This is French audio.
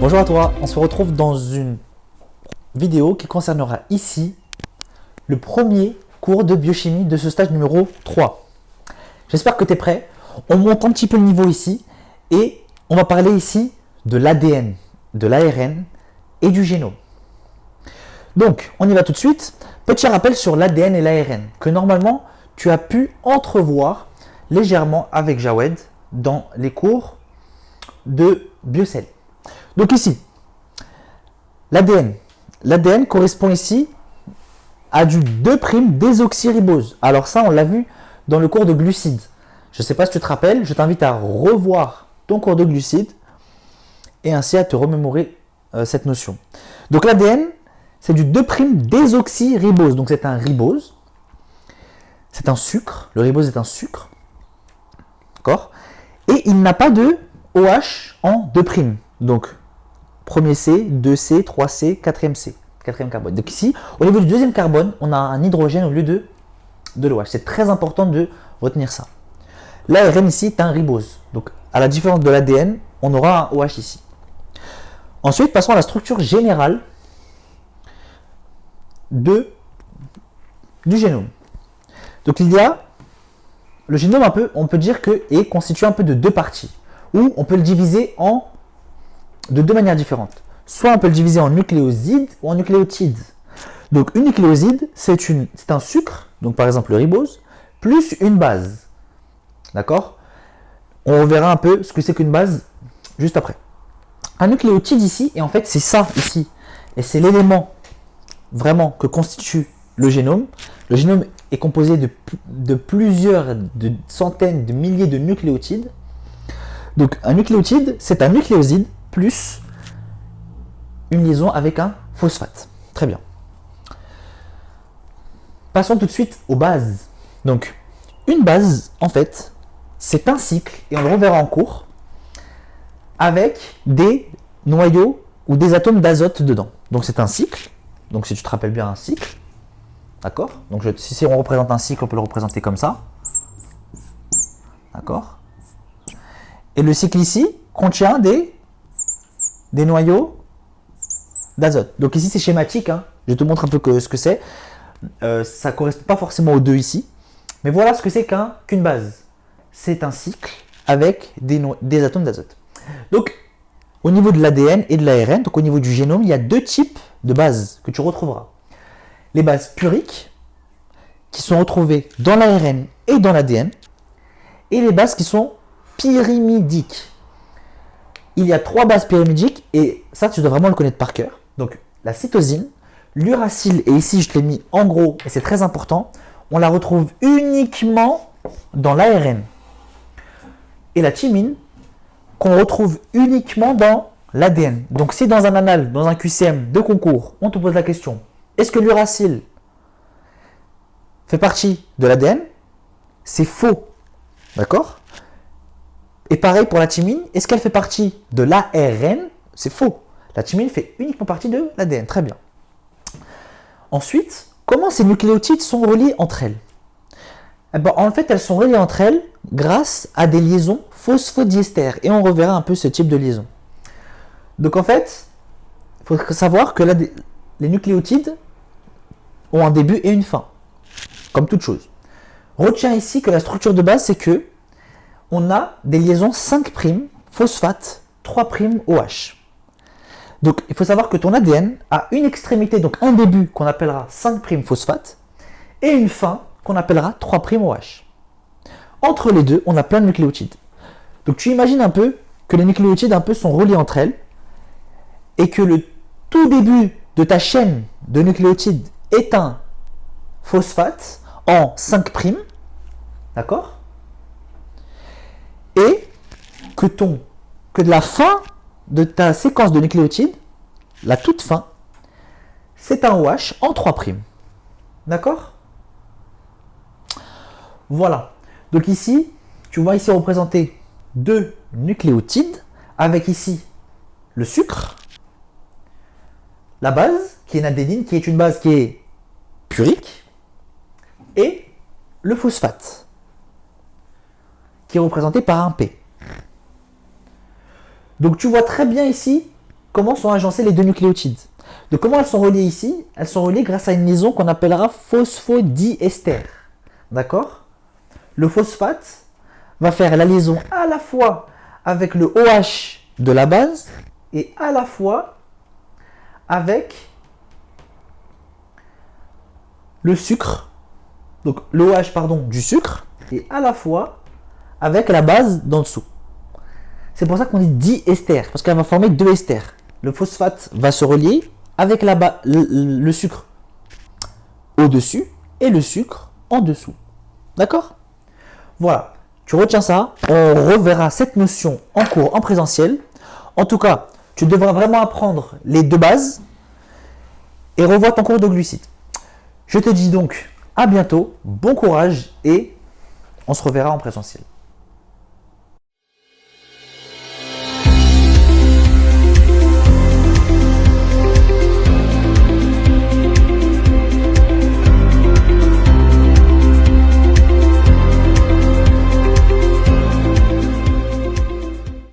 Bonjour à toi, on se retrouve dans une vidéo qui concernera ici le premier cours de biochimie de ce stage numéro 3. J'espère que tu es prêt. On monte un petit peu le niveau ici et on va parler ici de l'ADN, de l'ARN et du génome. Donc, on y va tout de suite. Petit rappel sur l'ADN et l'ARN que normalement tu as pu entrevoir légèrement avec Jawed dans les cours de biocell. Donc ici, l'ADN. L'ADN correspond ici à du 2' désoxyribose. Alors ça, on l'a vu dans le cours de glucides. Je ne sais pas si tu te rappelles, je t'invite à revoir ton cours de glucides et ainsi à te remémorer cette notion. Donc l'ADN, c'est du 2' désoxyribose. Donc c'est un ribose. C'est un sucre. Le ribose est un sucre. D'accord? Et il n'a pas de OH en 2'. Donc, premier C, 2C, 3C, 4e C, 4e carbone. Donc ici, au niveau du deuxième carbone, on a un hydrogène au lieu de l'OH. C'est très important de retenir ça. L'ARN ici est un ribose. Donc, à la différence de l'ADN, on aura un OH ici. Ensuite, passons à la structure générale du génome. Donc, il y a le génome on peut dire que est constitué un peu de deux parties, ou on peut le diviser de deux manières différentes. Soit on peut le diviser en nucléosides ou en nucléotides. Donc une nucléoside, c'est un sucre, donc par exemple le ribose, plus une base. D'accord? On reverra un peu ce que c'est qu'une base juste après. Un nucléotide ici, et en fait c'est ça ici, et c'est l'élément vraiment que constitue le génome. Le génome est composé de plusieurs, de centaines, de milliers de nucléotides. Donc un nucléotide, c'est un nucléoside plus une liaison avec un phosphate. Très bien. Passons tout de suite aux bases. Donc une base, en fait, c'est un cycle, et on le reverra en cours, avec des noyaux ou des atomes d'azote dedans. Donc c'est un cycle. Donc si tu te rappelles bien un cycle, d'accord? Donc si on représente un cycle, on peut le représenter comme ça. D'accord? Et le cycle ici contient des noyaux d'azote. Donc ici c'est schématique, hein. Je te montre un peu ce que c'est. Ça ne correspond pas forcément aux deux ici. Mais voilà ce que c'est qu'une base. C'est un cycle avec des atomes d'azote. Donc au niveau de l'ADN et de l'ARN, donc au niveau du génome, il y a deux types de bases que tu retrouveras. Les bases puriques, qui sont retrouvées dans l'ARN et dans l'ADN, et les bases qui sont pyrimidiques. Il y a 3 bases pyrimidiques, et ça tu dois vraiment le connaître par cœur. Donc la cytosine, l'uracile, et ici je te l'ai mis en gros, et c'est très important, on la retrouve uniquement dans l'ARN. Et la thymine, qu'on retrouve uniquement dans l'ADN. Donc si dans un annal, dans un QCM de concours, on te pose la question, est-ce que l'uracile fait partie de l'ADN? C'est faux. D'accord? Et pareil pour la thymine, est-ce qu'elle fait partie de l'ARN? C'est faux. La thymine fait uniquement partie de l'ADN. Très bien. Ensuite, comment ces nucléotides sont reliés entre elles? Eh ben, en fait, elles sont reliées entre elles grâce à des liaisons phosphodiester. Et on reverra un peu ce type de liaison. Donc en fait, il faut savoir que les nucléotides ont un début et une fin, comme toute chose. Retiens ici que la structure de base, c'est que on a des liaisons 5' phosphate, 3' OH. Donc il faut savoir que ton ADN a une extrémité, donc un début qu'on appellera 5' phosphate, et une fin qu'on appellera 3' OH. Entre les deux, on a plein de nucléotides. Donc tu imagines un peu que les nucléotides un peu sont reliés entre elles, et que le tout début de ta chaîne de nucléotides est un phosphate en 5', d'accord? Et que de la fin de ta séquence de nucléotides, la toute fin, c'est un OH en 3'. D'accord? Voilà. Donc ici, tu vois ici représenter deux nucléotides avec ici le sucre, la base qui est une adénine, qui est une base qui est purique, et le phosphate qui est représenté par un P. Donc tu vois très bien ici comment sont agencés les deux nucléotides. Donc comment elles sont reliées ici? Elles sont reliées grâce à une liaison qu'on appellera phosphodiester. D'accord? Le phosphate va faire la liaison à la fois avec le OH de la base et à la fois avec le sucre, donc l'OH pardon du sucre, et à la fois avec la base d'en dessous. C'est pour ça qu'on dit diester, parce qu'elle va former deux esters. Le phosphate va se relier avec le sucre au-dessus et le sucre en dessous. D'accord? Voilà, tu retiens ça. On reverra cette notion en cours en présentiel. En tout cas, tu devras vraiment apprendre les deux bases et revois ton cours de glucides. Je te dis donc à bientôt, bon courage et on se reverra en présentiel.